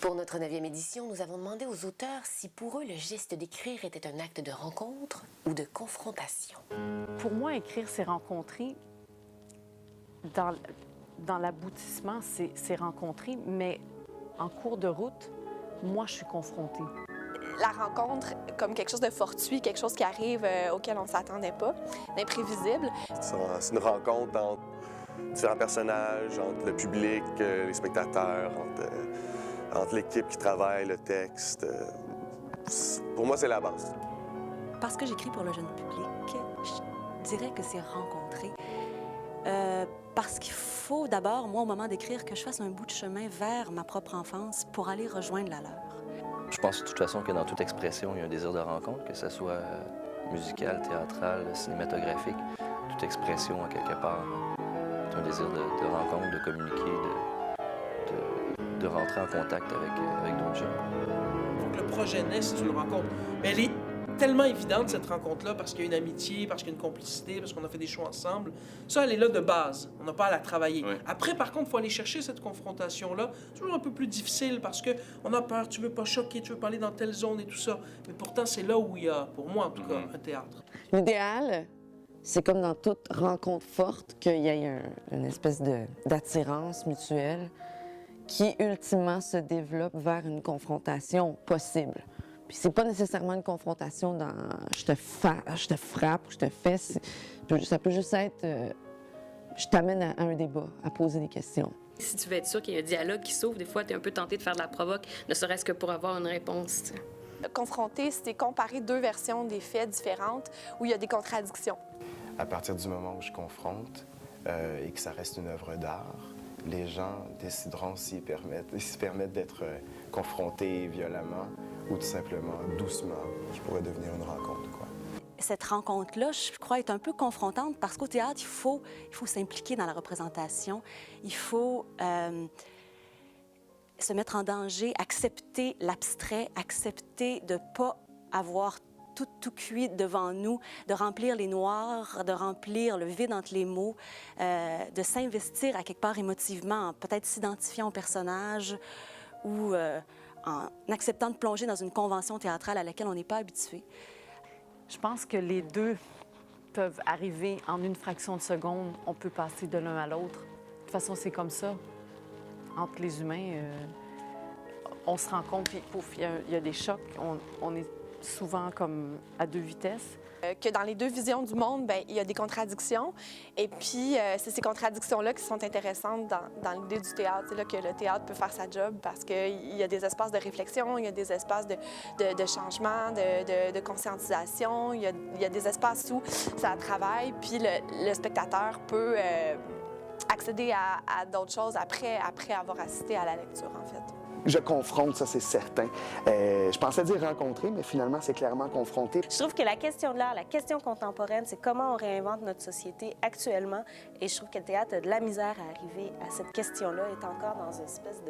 Pour notre 9e édition, nous avons demandé aux auteurs si pour eux le geste d'écrire était un acte de rencontre ou de confrontation. Pour moi, écrire, c'est rencontrer. Dans l'aboutissement, c'est rencontrer, mais en cours de route, moi, je suis confrontée. La rencontre comme quelque chose de fortuit, quelque chose qui arrive auquel on ne s'attendait pas, d'imprévisible. C'est une rencontre entre différents personnages, entre le public, les spectateurs, entre l'équipe qui travaille, le texte. Pour moi, c'est la base. Parce que j'écris pour le jeune public, je dirais que c'est rencontrer. Parce qu'il faut d'abord, moi, au moment d'écrire, que je fasse un bout de chemin vers ma propre enfance pour aller rejoindre la leur. Je pense de toute façon que dans toute expression, il y a un désir de rencontre, que ce soit musical, théâtral, cinématographique. Toute expression, à quelque part, c'est un désir de rencontre, de communiquer, de rentrer en contact avec d'autres gens. Donc le projet naît si tu le rencontres. Mais elle est tellement évidente, cette rencontre-là, parce qu'il y a une amitié, parce qu'il y a une complicité, parce qu'on a fait des choix ensemble. Ça, elle est là de base. On n'a pas à la travailler. Oui. Après, par contre, il faut aller chercher cette confrontation-là. C'est toujours un peu plus difficile parce qu'on a peur, tu veux pas choquer, tu veux parler dans telle zone et tout ça. Mais pourtant, c'est là où il y a, pour moi en tout cas, un théâtre. L'idéal, c'est comme dans toute rencontre forte, qu'il y ait une espèce d'attirance mutuelle qui, ultimement, se développe vers une confrontation possible. Puis c'est pas nécessairement une confrontation dans « je te frappe » ou « je te fais ». Ça peut juste être je t'amène à un débat, à poser des questions. Si tu veux être sûr qu'il y a un dialogue qui s'ouvre, des fois, tu es un peu tenté de faire de la provoque, ne serait-ce que pour avoir une réponse. Confronter, c'est comparer deux versions des faits différentes où il y a des contradictions. À partir du moment où je confronte et que ça reste une œuvre d'art, les gens décideront s'ils se permettent d'être confrontés violemment ou tout simplement doucement, qui pourrait devenir une rencontre, quoi. Cette rencontre-là, je crois, est un peu confrontante parce qu'au théâtre, il faut s'impliquer dans la représentation. Il faut se mettre en danger, accepter l'abstrait, accepter de ne pas avoir tout cuit devant nous, de remplir les noirs, de remplir le vide entre les mots, de s'investir à quelque part émotivement, peut-être s'identifiant au personnage ou en acceptant de plonger dans une convention théâtrale à laquelle on n'est pas habitué. Je pense que les deux peuvent arriver en une fraction de seconde. On peut passer de l'un à l'autre. De toute façon, c'est comme ça. Entre les humains, on se rencontre, puis pouf, il y a des chocs. On est souvent comme à deux vitesses. Que dans les deux visions du monde, bien, il y a des contradictions. Et puis, c'est ces contradictions-là qui sont intéressantes dans l'idée du théâtre. C'est là que le théâtre peut faire sa job parce qu'il y a des espaces de réflexion, il y a des espaces de changement, de conscientisation, il y a des espaces où ça travaille, puis le spectateur peut accéder à d'autres choses après avoir assisté à la lecture, en fait. Je confronte, ça c'est certain. Je pensais dire rencontrer, mais finalement c'est clairement confronter. Je trouve que la question de l'art, la question contemporaine, c'est comment on réinvente notre société actuellement. Et je trouve que le théâtre a de la misère à arriver à cette question-là, est encore dans une espèce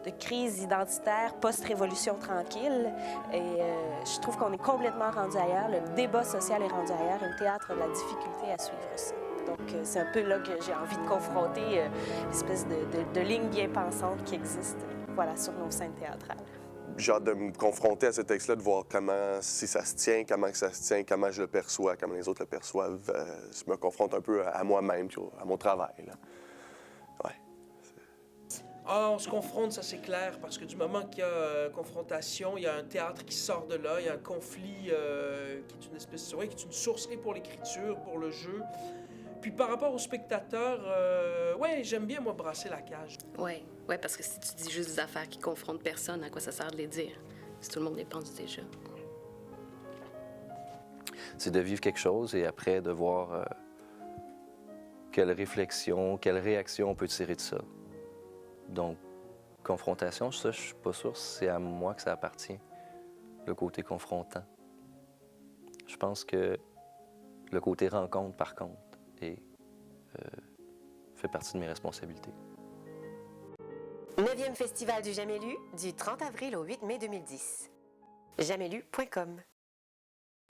de crise identitaire post-révolution tranquille. Et je trouve qu'on est complètement rendu ailleurs. Le débat social est rendu ailleurs et le théâtre a de la difficulté à suivre ça. Donc, c'est un peu là que j'ai envie de confronter l'espèce de ligne bien pensante qui existe. Voilà, sur nos scènes théâtrales. J'ai hâte de me confronter à ce texte-là, de voir comment, si ça se tient, comment que ça se tient, comment je le perçois, comment les autres le perçoivent. Je me confronte un peu à moi-même, à mon travail, là. Ouais. Ah, on se confronte, ça c'est clair, parce que du moment qu'il y a confrontation, il y a un théâtre qui sort de là, il y a un conflit qui est une espèce, qui est une source et pour l'écriture, pour le jeu. Puis par rapport aux spectateurs, ouais, j'aime bien, moi, brasser la cage. Ouais, parce que si tu dis juste des affaires qui confrontent personne, à quoi ça sert de les dire? Si tout le monde les pense déjà. C'est de vivre quelque chose et après de voir quelle réflexion, quelle réaction on peut tirer de ça. Donc, confrontation, ça, je suis pas sûr si c'est à moi que ça appartient, le côté confrontant. Je pense que le côté rencontre, par contre, fait partie de mes responsabilités. 9e Festival du Jamais lu, du 30 avril au 8 mai 2010. Jamaislu.com